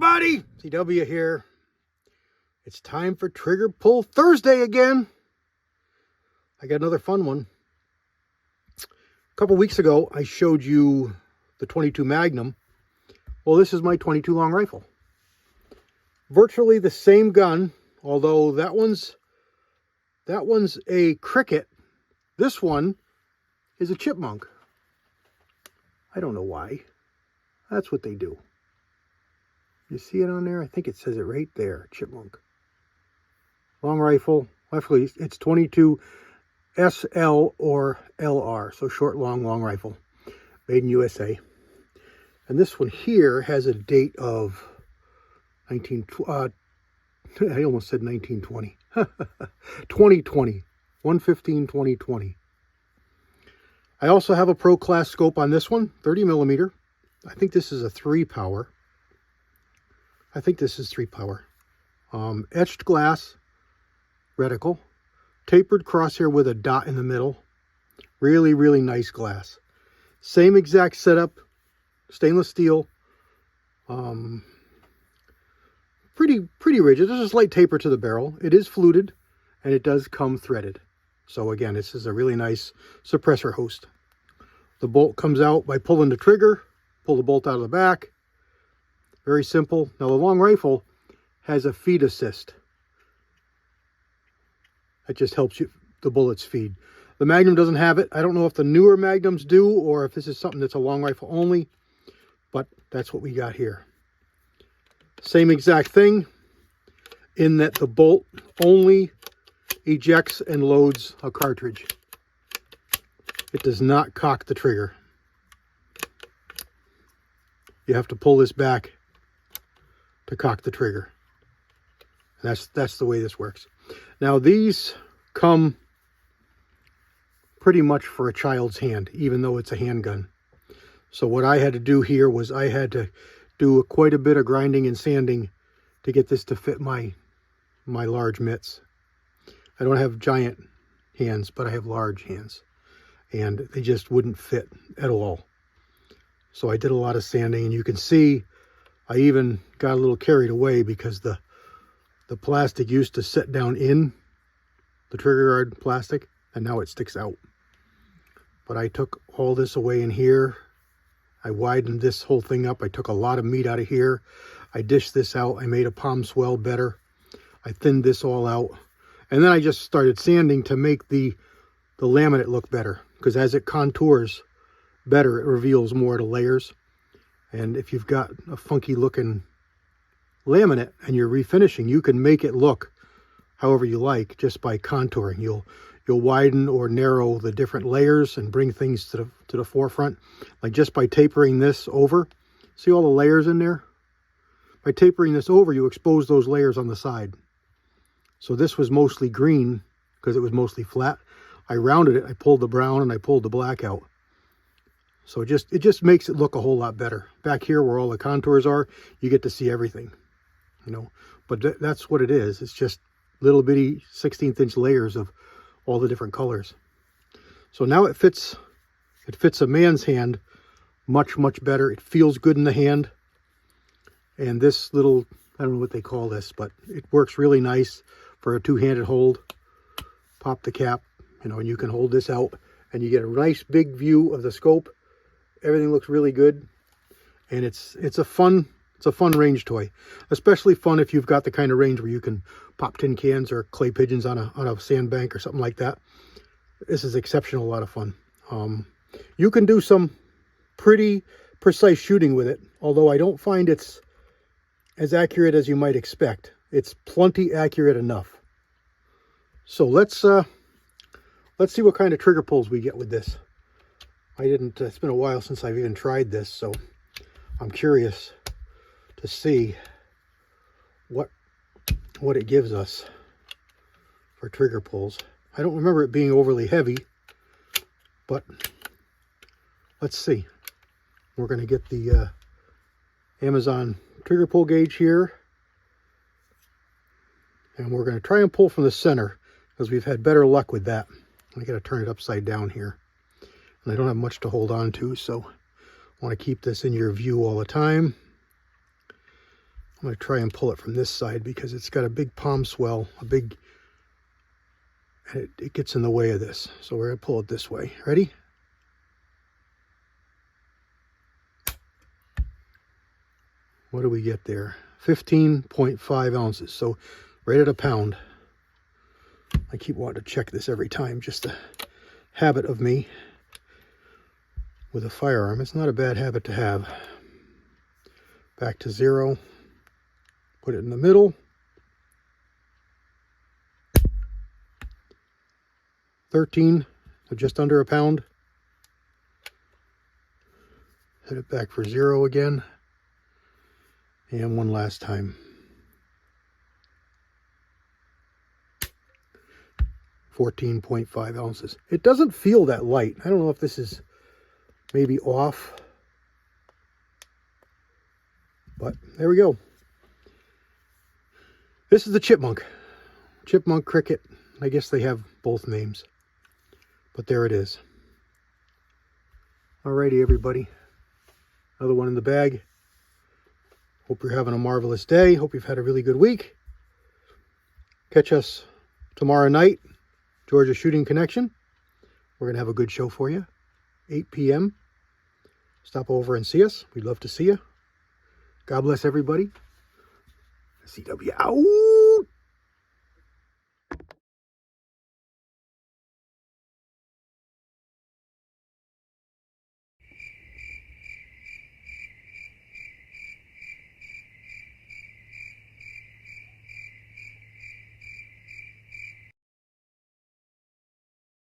everybody, CW here. It's time for Trigger Pull Thursday again. I got another fun one. A couple weeks ago, I showed you the 22 Magnum. Well, this is my 22 long rifle. Virtually the same gun, although that one's a Cricket. This one is a Chipmunk. I don't know why. That's what they do. You see it on there? I think it says it right there, Chipmunk. Long rifle, actually it's 22 SL or LR, so short, long rifle, made in USA. And this one here has a date of I almost said 1920. 2020, 1/15/2020. I also have a Pro Class scope on this one, 30 millimeter. I think this is a 3 power. I think this is 3 power. Etched glass reticle, tapered crosshair with a dot in the middle. Really, really nice glass. Same exact setup, stainless steel. Pretty rigid. There's a slight taper to the barrel. It is fluted, and it does come threaded. So again, this is a really nice suppressor host. The bolt comes out by pulling the trigger. Pull the bolt out of the back. Very simple. Now the long rifle has a feed assist. That just helps you the bullets feed. The Magnum doesn't have it. I don't know if the newer Magnums do or if this is something that's a long rifle only, but that's what we got here. Same exact thing in that the bolt only ejects and loads a cartridge. It does not cock the trigger. You have to pull this back to cock the trigger. And that's the way this works. Now these come pretty much for a child's hand, even though it's a handgun. So what I had to do here was I had to do quite a bit of grinding and sanding to get this to fit my large mitts. I don't have giant hands, but I have large hands. And they just wouldn't fit at all. So I did a lot of sanding, and you can see I even got a little carried away because the plastic used to sit down in the trigger guard plastic, and now it sticks out. But I took all this away in here. I widened this whole thing up. I took a lot of meat out of here. I dished this out. I made a palm swell better. I thinned this all out. And then I just started sanding to make the laminate look better, because as it contours better, it reveals more of the layers. And if you've got a funky looking laminate and you're refinishing, you can make it look however you like just by contouring. You'll widen or narrow the different layers and bring things to the forefront, like just by tapering this over. See all the layers in there? By tapering this over, you expose those layers on the side. So this was mostly green because it was mostly flat. I rounded it, I pulled the brown and I pulled the black out. So it just makes it look a whole lot better. Back here where all the contours are, you get to see everything, you know. But that's what it is. It's just little bitty 16th inch layers of all the different colors. So now it fits a man's hand much better. It feels good in the hand. And this little, I don't know what they call this, but it works really nice for a two-handed hold. Pop the cap, you know, and you can hold this out and you get a nice big view of the scope. Everything looks really good, and it's a fun range toy. Especially fun if you've got the kind of range where you can pop tin cans or clay pigeons on a sandbank or something like that. This is exceptional, a lot of fun. You can do some pretty precise shooting with it, although I don't find it's as accurate as you might expect. It's plenty accurate enough. So let's see what kind of trigger pulls we get with this. It's been a while since I've even tried this, so I'm curious to see what it gives us for trigger pulls. I don't remember it being overly heavy, but let's see. We're going to get the Amazon trigger pull gauge here, and we're going to try and pull from the center because we've had better luck with that. I got to turn it upside down here. And I don't have much to hold on to, so I want to keep this in your view all the time. I'm going to try and pull it from this side because it's got a big palm swell, and it gets in the way of this. So we're going to pull it this way. Ready? What do we get there? 15.5 ounces. So right at a pound. I keep wanting to check this every time, just a habit of me with a firearm. It's not a bad habit to have. Back to 0. Put it in the middle. 13, so just under a pound. Hit it back for 0 again. And one last time. 14.5 ounces. It doesn't feel that light. I don't know if this is maybe off. But there we go. This is the Chipmunk. Chipmunk Cricket. I guess they have both names. But there it is. Alrighty, everybody. Another one in the bag. Hope you're having a marvelous day. Hope you've had a really good week. Catch us tomorrow night, Georgia Shooting Connection. We're going to have a good show for you. 8 p.m. Stop over and see us. We'd love to see you. God bless everybody. CW out.